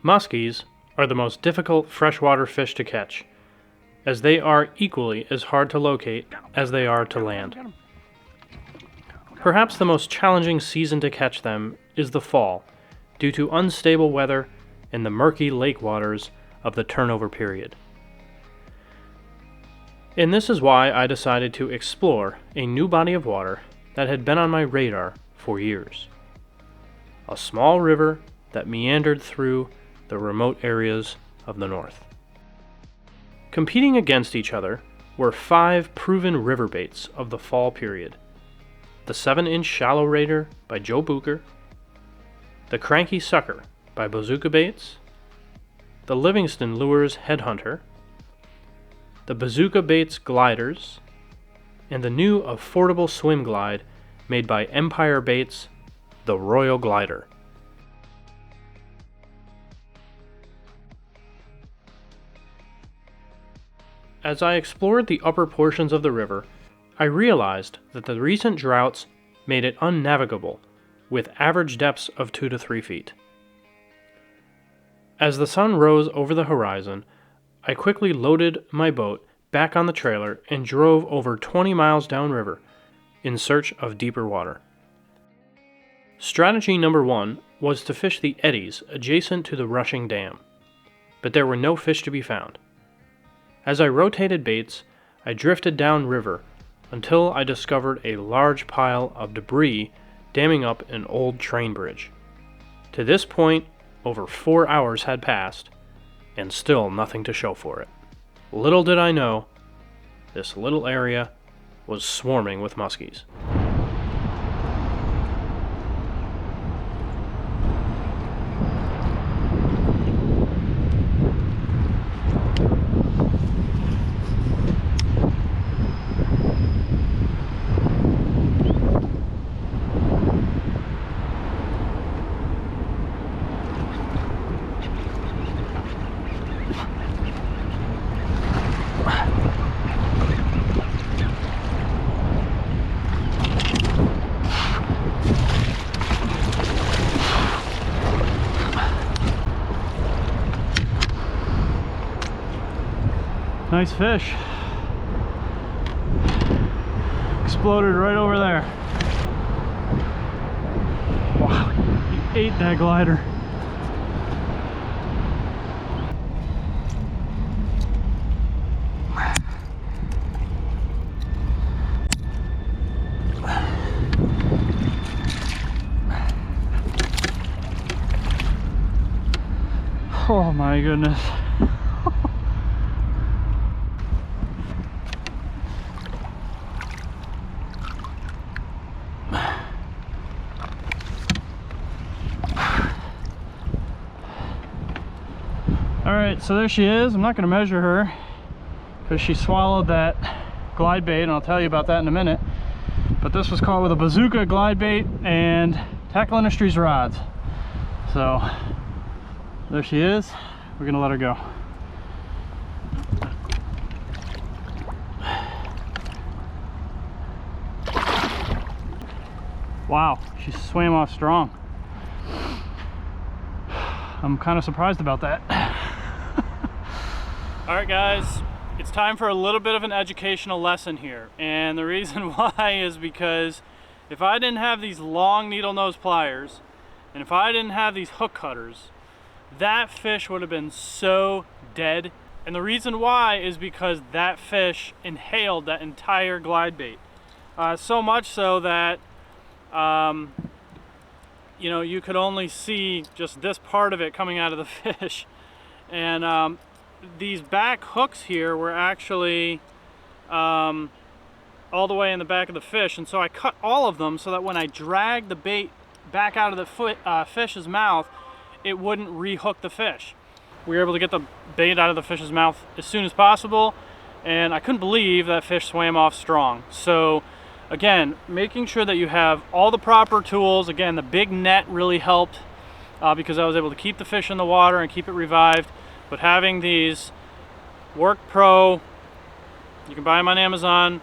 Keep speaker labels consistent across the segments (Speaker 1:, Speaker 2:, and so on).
Speaker 1: Muskies are the most difficult freshwater fish to catch, as they are equally as hard to locate as they are to land. Perhaps the most challenging season to catch them is the fall, due to unstable weather and the murky lake waters of the turnover period. And this is why I decided to explore a new body of water that had been on my radar for years. A small river that meandered through the remote areas of the north. Competing against each other were 5 proven river baits of the fall period. The 7-inch Shallow Raider by Joe Bucher, the Cranky Sucker by Bazooka Baits, the Livingston Lures Headhunter, the Bazooka Baits Gliders, and the new affordable swim glide made by Empire Baits, the Royal Glider. As I explored the upper portions of the river, I realized that the recent droughts made it unnavigable, with average depths of 2 to 3 feet. As the sun rose over the horizon, I quickly loaded my boat back on the trailer and drove over 20 miles downriver in search of deeper water. Strategy number 1 was to fish the eddies adjacent to the rushing dam, but there were no fish to be found. As I rotated baits, I drifted downriver until I discovered a large pile of debris damming up an old train bridge. To this point, over 4 hours had passed, and still nothing to show for it. Little did I know, this little area was swarming with muskies. Nice fish. Exploded right over there. Wow, he ate that glider. Oh my goodness. Alright, so there she is. I'm not going to measure her because she swallowed that glide bait, and I'll tell you about that in a minute. But this was caught with a Bazooka glide bait and Tackle Industries rods. So there she is. We're going to let her go. Wow, she swam off strong. I'm kind of surprised about that. Alright guys, it's time for a little bit of an educational lesson here. And the reason why is because if I didn't have these long needle nose pliers, and if I didn't have these hook cutters, that fish would have been so dead. And the reason why is because that fish inhaled that entire glide bait. So much so that you know, you could only see just this part of it coming out of the fish. And these back hooks here were actually all the way in the back of the fish, and so I cut all of them so that when I dragged the bait back out of the fish's mouth, it wouldn't re-hook the fish. We were able to get the bait out of the fish's mouth as soon as possible, and I couldn't believe that fish swam off strong. So again, making sure that you have all the proper tools. Again, the big net really helped because I was able to keep the fish in the water and keep it revived. But having these Work Pro, you can buy them on Amazon.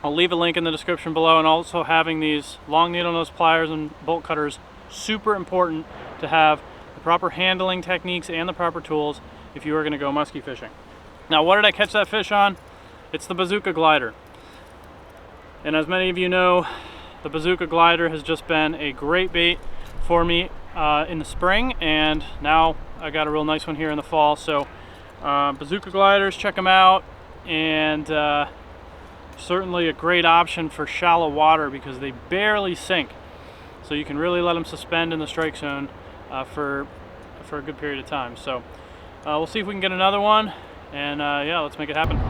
Speaker 1: I'll leave a link in the description below. And also having these long needle nose pliers and bolt cutters, super important to have the proper handling techniques and the proper tools if you are going to go muskie fishing. Now, what did I catch that fish on? It's the bazooka glider. And as many of you know, the bazooka glider has just been a great bait for me in the spring, and now I got a real nice one here in the fall. So bazooka gliders, check them out, and certainly a great option for shallow water because they barely sink. So you can really let them suspend in the strike zone for a good period of time. So we'll see if we can get another one, and yeah, let's make it happen.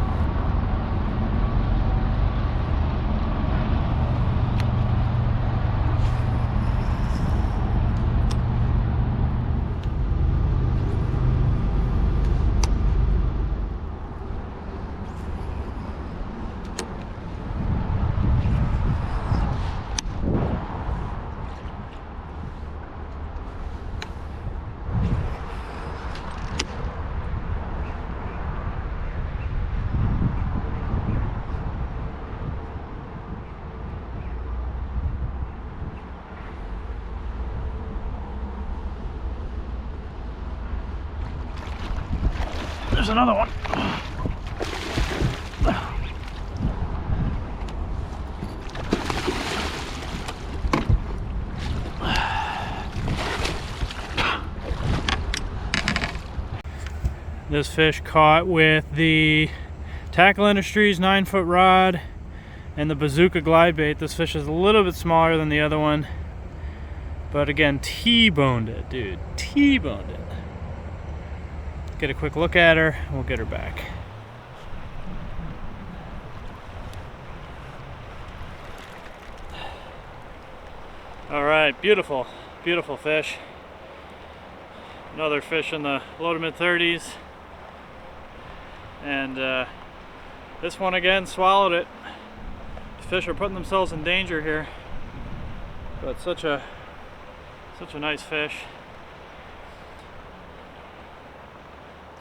Speaker 1: There's another one. This fish caught with the Tackle Industries 9-foot rod and the bazooka glide bait. This fish is a little bit smaller than the other one, but again, T-boned it, dude. T-boned it. Get a quick look at her, we'll get her back. All right, beautiful, beautiful fish. Another fish in the low to mid 30s. And this one again swallowed it. The fish are putting themselves in danger here, but such a nice fish.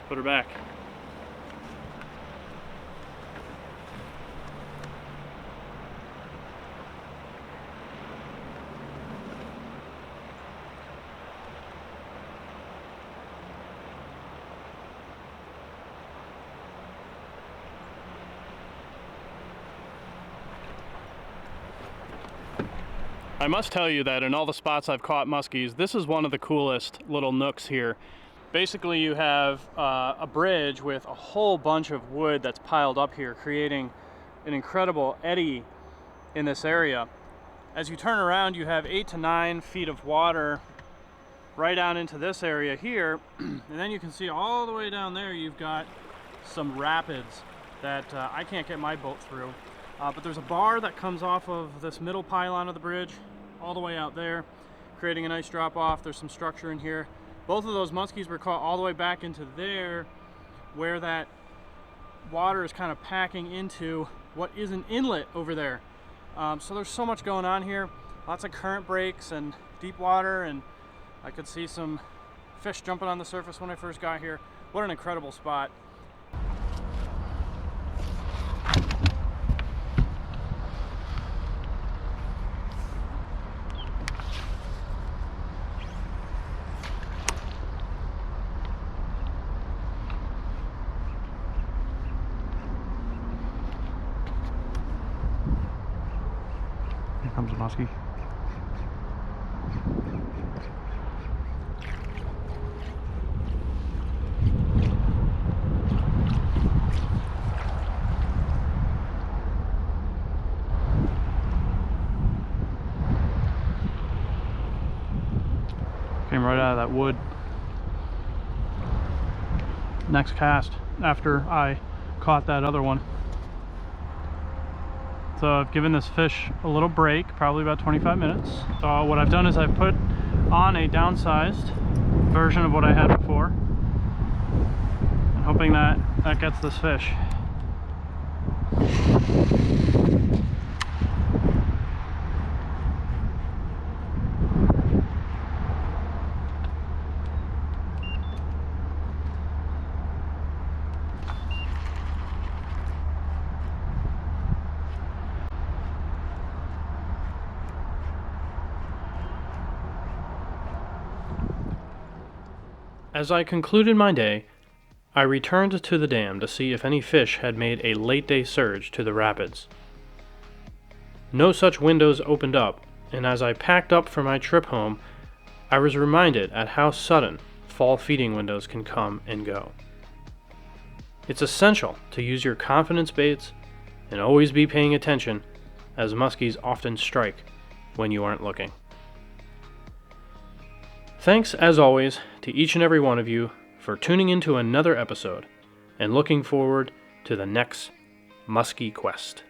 Speaker 1: Put her back. I must tell you that in all the spots I've caught muskies, this is one of the coolest little nooks here. Basically, you have a bridge with a whole bunch of wood that's piled up here, creating an incredible eddy in this area. As you turn around, you have 8 to 9 feet of water right down into this area here, and then you can see all the way down there you've got some rapids that I can't get my boat through. But there's a bar that comes off of this middle pylon of the bridge all the way out there, creating a nice drop off. There's some structure in here. Both of those muskies were caught all the way back into there, where that water is kind of packing into what is an inlet over there. So there's so much going on here. Lots of current breaks and deep water, and I could see some fish jumping on the surface when I first got here. What an incredible spot. Here comes a muskie. Came right out of that wood. Next cast after I caught that other one. So I've given this fish a little break, probably about 25 minutes. So what I've done is I've put on a downsized version of what I had before, and hoping that that gets this fish. As I concluded my day, I returned to the dam to see if any fish had made a late-day surge to the rapids. No such windows opened up, and as I packed up for my trip home, I was reminded at how sudden fall feeding windows can come and go. It's essential to use your confidence baits and always be paying attention, as muskies often strike when you aren't looking. Thanks, as always, to each and every one of you for tuning into another episode and looking forward to the next musky quest.